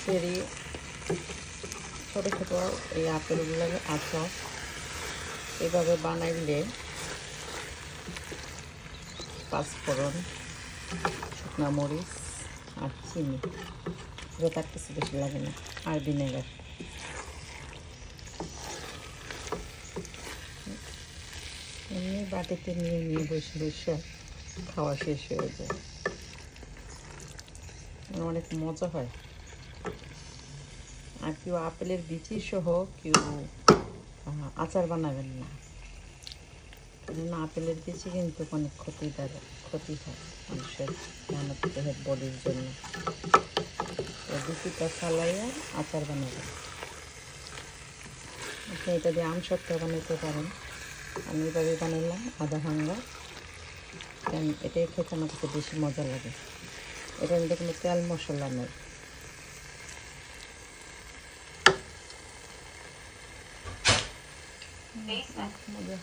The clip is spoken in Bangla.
চেরি ছোটো ছোটো এই আপেলগুলোর আচার এভাবে বানাইলে পাঁচফোড়ন, শুকনা মরিচ আর চিনি, এটা তার কিছু বেশি লাগে না, আর ভিনেগার। এমনি বাটিতে নিয়ে নিয়ে বসে বসে খাওয়া শেষ হয়ে যায়, অনেক মজা হয়। আর কেউ আপেলের বিচি সহ কেউ আচার বানাবেন না, কেননা আপেলের বিচি কিন্তু অনেক ক্ষতি হয় মানুষের দেহের বডির জন্য। বিচিটা ফালাইয়া আচার বানাবেন। আপনি এটা দিয়ে আমসত্ত্ব বানাইতে পারেন। আমি এভাবে বানালাম আধা ভাঙ্গা, কারণ এটাই খেতে আমার কাছে বেশি মজা লাগে। এটার মধ্যে কোনো তেল মশলা নেই। মজা।